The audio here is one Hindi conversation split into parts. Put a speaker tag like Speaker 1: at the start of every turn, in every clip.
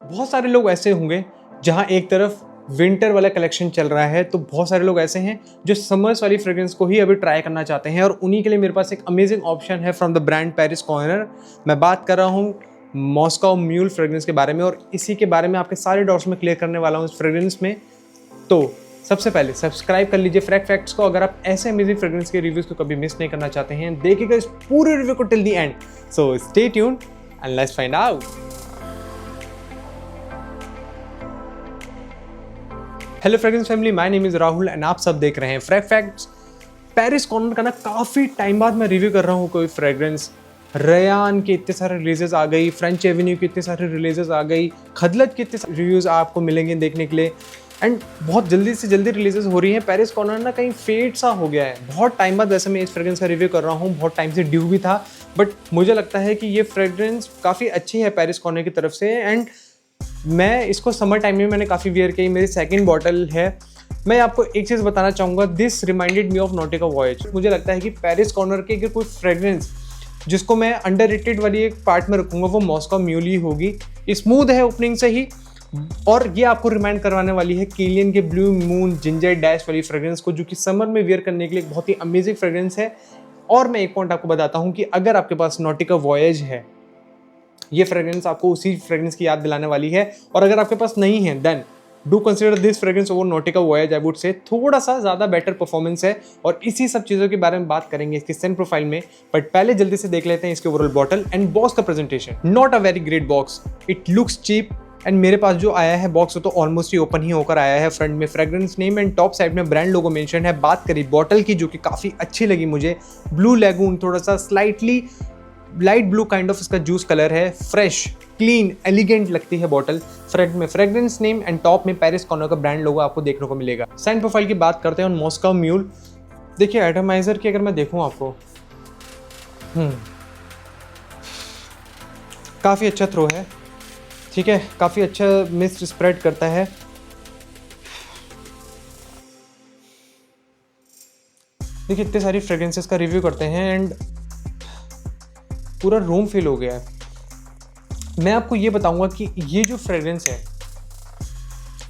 Speaker 1: बहुत सारे लोग ऐसे होंगे जहां एक तरफ विंटर वाला कलेक्शन चल रहा है, तो बहुत सारे लोग ऐसे हैं जो समर्स वाली फ्रेग्रेंस को ही अभी ट्राई करना चाहते हैं, और उन्हीं के लिए मेरे पास एक अमेजिंग ऑप्शन है from the brand Paris corner. मैं बात कर रहा हूँ मॉस्को म्यूल फ्रेग्रेंस के बारे में, और इसी के बारे में आपके सारे डाउट्स में क्लियर करने वाला हूँ इस फ्रेग्रेंस में। तो सबसे पहले सब्सक्राइब कर लीजिए फ्रैग फैक्ट्स को अगर आप ऐसे अमेजिंग फ्रेग्रेंस के रिव्यूज को कभी मिस नहीं करना चाहते हैं। देखिएगा इस पूरे रिव्यू को till the end, so stay tuned and let's find out. Hello fragrance family, my name is Rahul and आप सब देख रहे हैं फ्रैग फैक्ट्स। पेरिस कॉर्नर का ना काफ़ी टाइम बाद मैं रिव्यू कर रहा हूँ कोई फ्रेग्रेंस। रयान के इतने सारे रिलीजेस आ गई, फ्रेंच एवेन्यू के इतने सारे रिलीजेस आ गई, खदलत के इतने सारे रिव्यूज़ आपको मिलेंगे देखने के लिए, एंड बहुत जल्दी से जल्दी रिलीजेस हो रही हैं। पेरिस कॉर्नर ना कहीं फेड सा हो गया है। बहुत टाइम बाद वैसे मैं इस फ्रेग्रेंस का रिव्यू कर रहा हूँ, बहुत टाइम से ड्यू भी था, बट मुझे लगता है कि ये फ्रेग्रेंस काफ़ी अच्छी है पेरिस कॉर्नर की तरफ से, एंड मैं इसको समर टाइम में मैंने काफ़ी वेयर की। मेरी सेकंड बॉटल है। मैं आपको एक चीज़ बताना चाहूँगा, this reminded me of नॉटिका voyage. मुझे लगता है कि पेरिस कॉर्नर के अगर कोई फ्रेग्रेंस जिसको मैं अंडररेटेड वाली एक पार्ट में रखूँगा वो मॉस्को म्यूल ही होगी। स्मूथ है ओपनिंग से ही, और ये आपको रिमाइंड करवाने वाली है किलियन के ब्लू मून जिंजर डैश वाली फ्रेग्रेंस को, जो कि समर में वेयर करने के लिए एक बहुत ही अमेजिंग फ्रेग्रेंस है। और मैं एक पॉइंट आपको बताता हूँ कि अगर आपके पास नॉटिका वॉयज है, ये फ्रेग्रेंस आपको उसी फ्रेग्रेंस की याद दिलाने वाली है, और अगर आपके पास नहीं है then do consider this fragrance over Nautica Voyage. I would say थोड़ा सा ज़्यादा बेटर परफॉर्मेंस है, और इसी सब चीज़ों के बारे में बात करेंगे इसके सेंट प्रोफाइल में। बट पहले जल्दी से देख लेते हैं इसके ओवरऑल बॉटल एंड बॉक्स का presentation. Not a very great box, it looks cheap, and मेरे पास जो आया है बॉक्स तो ऑलमोस्ट ही ओपन ही होकर आया है। फ्रंट में fragrance name and top side में ब्रांड लोगो मेंशन है। बात करी बॉटल की, जो कि काफ़ी अच्छी लगी मुझे, ब्लू लैगून, थोड़ा सा slightly light blue kind of इसका जूस कलर है। फ्रेश, क्लीन, एलिगेंट लगती है बॉटल। फ्रंट में फ्रेग्रेंस नेम एंड टॉप में पेरिस कॉर्नर का ब्रांड लोगो आपको देखने को मिलेगा। सेंट प्रोफाइल की बात करते हैं मॉस्को म्यूल। देखिए एटमाइजर की अगर मैं देखूं आपको, काफ़ी अच्छा थ्रो है, ठीक है, काफ़ी अच्छा मिस्ट स्प्रेड करता है। देखिए इतने सारी फ्रेग्रेंसेस का रिव्यू करते हैं एंड पूरा रूम फिल हो गया है। मैं आपको ये बताऊंगा कि ये जो फ्रेग्रेंस है,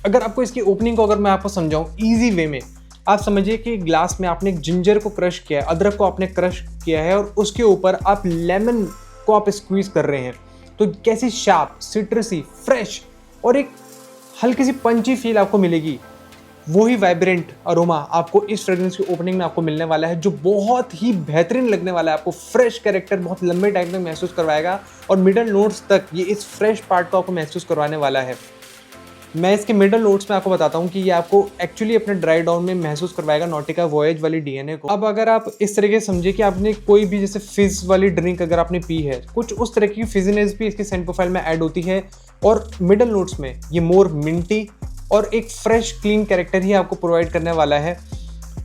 Speaker 1: अगर आपको इसकी ओपनिंग को अगर मैं आपको समझाऊं इजी वे में, आप समझिए कि ग्लास में आपने एक जिंजर को क्रश किया है, अदरक को आपने क्रश किया है, और उसके ऊपर आप लेमन को आप स्क्वीज कर रहे हैं। तो कैसी शार्प, सिट्रसी, फ्रेश और एक हल्की सी पंची फील आपको मिलेगी। वही वाइब्रेंट अरोमा आपको इस फ्रेग्रेंस की ओपनिंग में आपको मिलने वाला है, जो बहुत ही बेहतरीन लगने वाला है। आपको फ्रेश कैरेक्टर बहुत लंबे टाइम तक महसूस करवाएगा, और मिडल नोट्स तक ये इस फ्रेश पार्ट को आपको महसूस करवाने वाला है। मैं इसके मिडल नोट्स में आपको बताता हूँ कि ये आपको एक्चुअली अपने ड्राई डाउन में महसूस करवाएगा नॉटिका वॉयज वाली डीएनए को। अब अगर आप इस तरीके से समझिए कि आपने कोई भी जैसे फिज वाली ड्रिंक अगर आपने पी है, कुछ उस तरह की फिजीनेस भी इसकी सेंट प्रोफाइल में ऐड होती है, और मिडल नोट्स में ये मोर मिंटी और एक फ्रेश क्लीन कैरेक्टर ही आपको प्रोवाइड करने वाला है।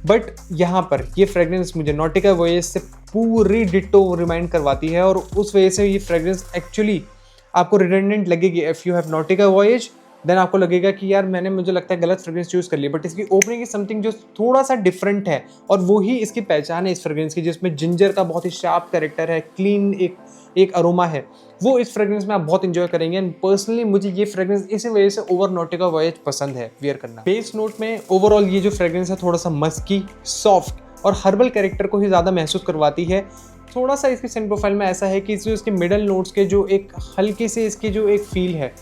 Speaker 1: बट यहाँ पर ये फ्रेग्रेंस मुझे नॉटिका वॉयज से पूरी डिट्टो रिमाइंड करवाती है, और उस वजह से ये फ्रेग्रेंस एक्चुअली आपको रिडंडेंट लगेगी। If you have Nautica Voyage then आपको लगेगा कि यार मैंने, मुझे लगता है, गलत फ्रेग्रेंस चूज़ कर ली। बट इसकी ओपनिंग इज समथिंग जो थोड़ा सा डिफरेंट है, और वो ही इसकी पहचान है इस फ्रेग्रेंस की, जिसमें जिंजर का बहुत ही शार्प कैरेक्टर है, क्लीन एक अरोमा है। वो इस फ्रेग्रेंस में आप बहुत इंजॉय करेंगे, एंड पर्सनली मुझे ये फ्रेग्रेंस इसी वजह से ओवर नॉटिका वॉयज पसंद है वेयर करना। बेस नोट में ओवरऑल ये जो फ्रेग्रेंस है थोड़ा सा मस्की, सॉफ्ट और हर्बल कैरेक्टर को ही ज़्यादा महसूस करवाती है। थोड़ा सा इसकी सेंट प्रोफाइल में ऐसा है कि इसके मिडल नोट्स के जो एक हल्की से इसकी जो एक फील है,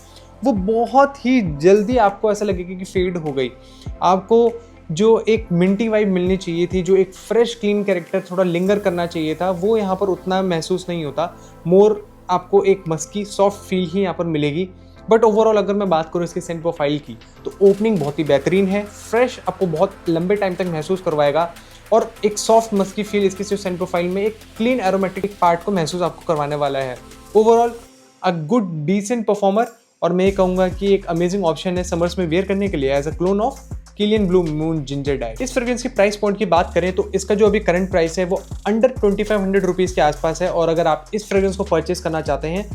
Speaker 1: वो बहुत ही जल्दी आपको ऐसा लगेगा कि फेड हो गई। आपको जो एक मिंटी वाइब मिलनी चाहिए थी, जो एक फ्रेश क्लीन कैरेक्टर थोड़ा लिंगर करना चाहिए था, वो यहाँ पर उतना महसूस नहीं होता। मोर आपको एक मस्की सॉफ्ट फील ही यहाँ पर मिलेगी। बट ओवरऑल अगर मैं बात करूँ इसकी सेंट प्रोफाइल की, तो ओपनिंग बहुत ही बेहतरीन है। फ्रेश आपको बहुत लंबे टाइम तक महसूस करवाएगा, और एक सॉफ्ट मस्की फील इसकी सेंट प्रोफाइल में एक क्लीन एरोमेटिक पार्ट को महसूस आपको करवाने वाला है। Overall a good decent performer, और मैं ये कहूँगा कि एक अमेजिंग ऑप्शन है समर्स में वेयर करने के लिए as a clone of Kilian Blue Moon Ginger Dash. इस फ्रेग्रेंस की प्राइस पॉइंट की बात करें तो इसका जो अभी करंट प्राइस है वो अंडर 2500 रुपीज़ के आसपास है, और अगर आप इस फ्रेग्रेंस को परचेस करना चाहते हैं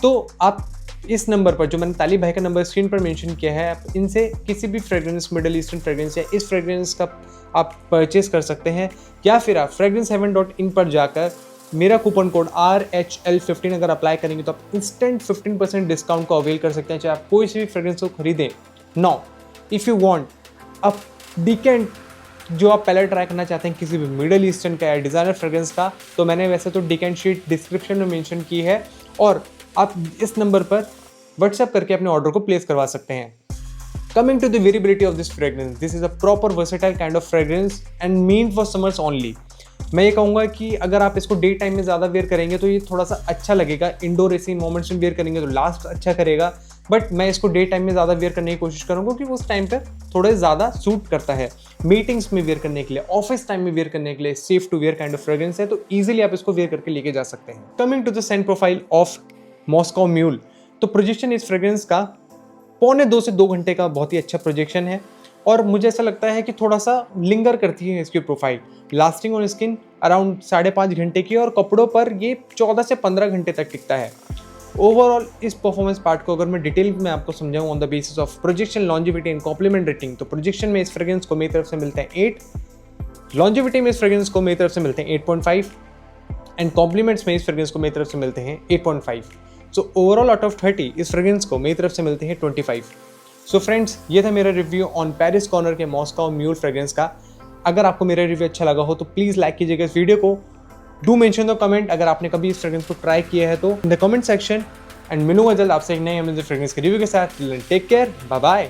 Speaker 1: तो आप इस नंबर पर, जो मैंने तालिब भाई का नंबर स्क्रीन पर मेंशन किया है, आप इनसे किसी भी फ्रेग्रेंस, मिडल ईस्टर्न फ्रेग्रेंस या इस फ्रेग्रेंस का आप परचेस कर सकते हैं, या फिर आप fragrance heaven.in पर जाकर मेरा कूपन कोड RHL15 अगर अप्लाई करेंगे तो आप इंस्टेंट 15% डिस्काउंट को अवेल कर सकते हैं, चाहे आप कोई सी भी फ्रेग्रेंस को खरीदें। Now if you want a decent जो आप पहले ट्राई करना चाहते हैं किसी भी मिडल ईस्टर्न का या डिज़ाइनर फ्रेग्रेंस का, तो मैंने वैसे तो डिकेंट शीट डिस्क्रिप्शन में मेंशन की है और आप इस नंबर पर व्हाट्सएप करके अपने ऑर्डर को प्लेस करवा सकते हैं। Coming to the variability of this fragrance, this is a proper versatile kind of fragrance and meant for summers only. मैं ये कहूँगा कि अगर आप इसको डे टाइम में ज़्यादा वेयर करेंगे तो ये थोड़ा सा अच्छा लगेगा, इंडोर ऐसे इन्वायरमेंट्स में वेयर करेंगे तो लास्ट अच्छा करेगा, बट मैं इसको डे टाइम में ज़्यादा वेयर करने की कोशिश करूँगा क्योंकि उस टाइम पर थोड़ा ज़्यादा सूट करता है। मीटिंग्स में वेयर करने के लिए, ऑफिस टाइम में वेयर करने के लिए safe to wear kind of fragrance है, तो ईजिली आप इसको वेयर करके लेके जा सकते हैं। Coming to the scent profile of Moscow Mule, तो प्रोजेक्शन इस फ्रेग्रेंस का 1.25 से 2 घंटे का बहुत ही अच्छा प्रोजेक्शन है और मुझे ऐसा लगता है कि थोड़ा सा लिंगर करती है इसकी profile. Lasting on skin around 5.5 घंटे की और कपड़ों पर ये 14 से 15 घंटे तक टिकता है। ओवरऑल इस परफॉर्मेंस पार्ट को अगर मैं डिटेल में आपको समझाऊँ on the basis of projection, longevity and compliment rating, तो प्रोजेक्शन में इस फ्रेग्रेंस को मेरी तरफ से मिलते हैं 8, लॉन्जिविटी में इस फ्रेग्रेंस को मेरी तरफ से मिलते हैं 8.5 एंड कॉम्प्लीमेंट्स में इस फ्रेग्रेंस को मेरी तरफ से मिलते हैं 8.5। सो ओवरऑल आउट ऑफ 30 इस फ्रेग्रेंस को मेरी तरफ से मिलते हैं 25। सो फ्रेंड्स, ये था मेरा रिव्यू ऑन पेरिस कॉर्नर के मॉस्को म्यूल फ्रेग्रेंस का। अगर आपको मेरा रिव्यू अच्छा लगा हो तो प्लीज़ लाइक कीजिएगा इस वीडियो को। डू मेंशन द कमेंट अगर आपने कभी इस फ्रेग्रेंस को ट्राई किया है तो in the comment section, and मिलूंगा जल्द आपसे एक नए अमेजिंग फ्रेग्रेंस के रिव्यू के साथ। Take care, bye bye.